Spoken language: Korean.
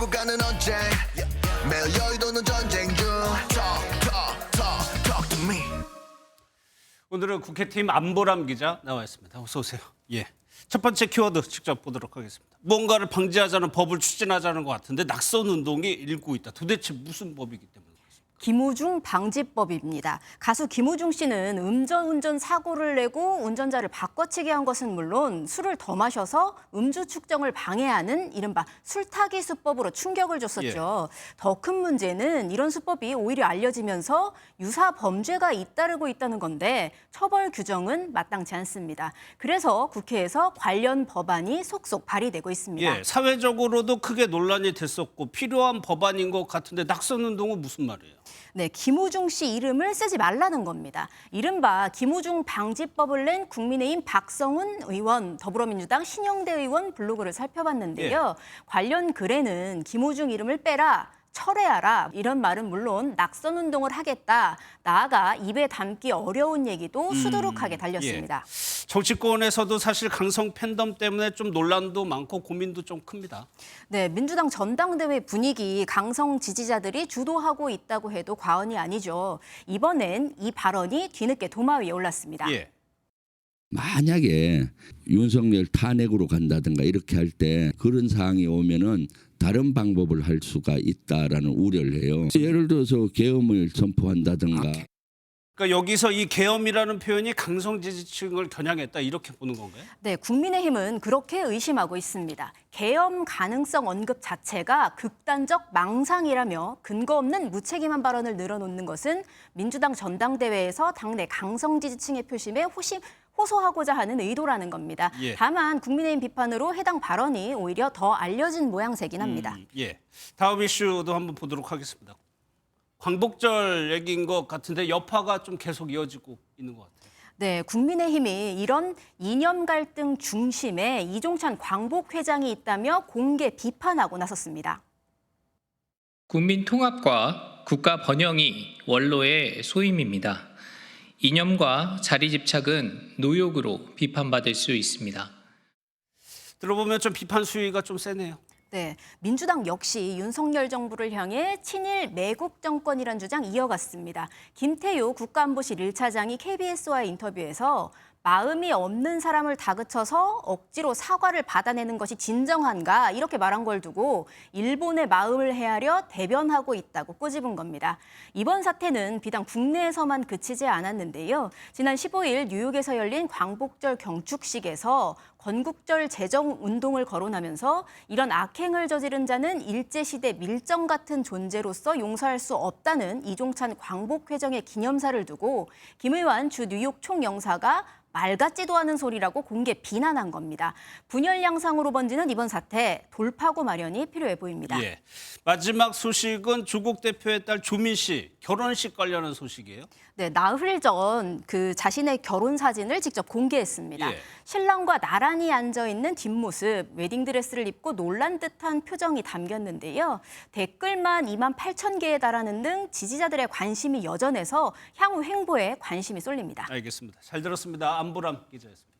누군가는 언제 매일 여의도는 전쟁 중 Talk to me. 오늘은 국회팀 안보람 기자 나와 있습니다. 어서 오세요. 예. 첫 번째 키워드 직접 보도록 하겠습니다. 뭔가를 방지하자는 법을 추진하자는 것 같은데 낙선 운동이 일고 있다. 도대체 무슨 법이기 때문에? 김우중 방지법입니다. 가수 김우중 씨는 음주운전 사고를 내고 운전자를 바꿔치기 한 것은 물론 술을 더 마셔서 음주 측정을 방해하는 이른바 술타기 수법으로 충격을 줬었죠. 더 큰 문제는 이런 수법이 오히려 알려지면서 유사 범죄가 잇따르고 있다는 건데 처벌 규정은 마땅치 않습니다. 그래서 국회에서 관련 법안이 속속 발의되고 있습니다. 예, 사회적으로도 크게 논란이 됐었고 필요한 법안인 것 같은데 낙선 운동은 무슨 말이에요? 네, 김우중 씨 이름을 쓰지 말라는 겁니다. 이른바 김우중 방지법을 낸 국민의힘 박성훈 의원, 더불어민주당 신영대 의원 블로그를 살펴봤는데요. 관련 글에는 김우중 이름을 빼라, 철회하라 이런 말은 물론 낙선 운동을 하겠다, 나아가 입에 담기 어려운 얘기도 수두룩하게 달렸습니다. 예. 정치권에서도 사실 강성 팬덤 때문에 좀 논란도 많고 고민도 좀 큽니다. 네, 민주당 전당대회 분위기 강성 지지자들이 주도하고 있다고 해도 과언이 아니죠. 이번엔 이 발언이 뒤늦게 도마 위에 올랐습니다. 예. 만약에 윤석열 탄핵으로 간다든가 이렇게 할 때 그런 상황이 오면은 다른 방법을 할 수가 있다라는 우려를 해요. 예를 들어서 계엄을 선포한다든가. 그러니까 여기서 이 계엄이라는 표현이 강성 지지층을 겨냥했다 이렇게 보는 건가요? 네, 국민의힘은 그렇게 의심하고 있습니다. 계엄 가능성 언급 자체가 극단적 망상이라며 근거 없는 무책임한 발언을 늘어놓는 것은 민주당 전당대회에서 당내 강성 지지층의 표심에 호소하고자 하는 의도라는 겁니다. 예. 다만 국민의힘 비판으로 해당 발언이 오히려 더 알려진 모양새긴 합니다. 예. 다음 이슈도 한번 보도록 하겠습니다. 광복절 얘기인 것 같은데 여파가 좀 계속 이어지고 있는 것 같아요. 네, 국민의힘이 이런 이념 갈등 중심에 이종찬 광복회장이 있다며 공개 비판하고 나섰습니다. 국민 통합과 국가 번영이 원로의 소임입니다. 이념과 자리 집착은 노욕으로 비판받을 수 있습니다. 들어보면 좀 비판 수위가 좀 세네요. 네, 민주당 역시 윤석열 정부를 향해 친일 매국 정권이란 주장 이어갔습니다. 김태효 국가안보실 1차장이 KBS와의 인터뷰에서 마음이 없는 사람을 다그쳐서 억지로 사과를 받아내는 것이 진정한가 이렇게 말한 걸 두고 일본의 마음을 헤아려 대변하고 있다고 꼬집은 겁니다. 이번 사태는 비단 국내에서만 그치지 않았는데요. 지난 15일 뉴욕에서 열린 광복절 경축식에서 건국절 제정 운동을 거론하면서 이런 악행을 저지른 자는 일제시대 밀정 같은 존재로서 용서할 수 없다는 이종찬 광복회정의 기념사를 두고 김의완 주 뉴욕 총영사가 말 같지도 않은 소리라고 공개 비난한 겁니다. 분열 양상으로 번지는 이번 사태 돌파구 마련이 필요해 보입니다. 예. 마지막 소식은 조국 대표의 딸 조민 씨 결혼식 관련한 소식이에요. 네, 나흘 전 그 자신의 결혼 사진을 직접 공개했습니다. 예. 신랑과 나란히 앉아 있는 뒷모습, 웨딩드레스를 입고 놀란 듯한 표정이 담겼는데요. 댓글만 28,000개에 달하는 등 지지자들의 관심이 여전해서 향후 행보에 관심이 쏠립니다. 알겠습니다. 잘 들었습니다. 안보람 기자였습니다.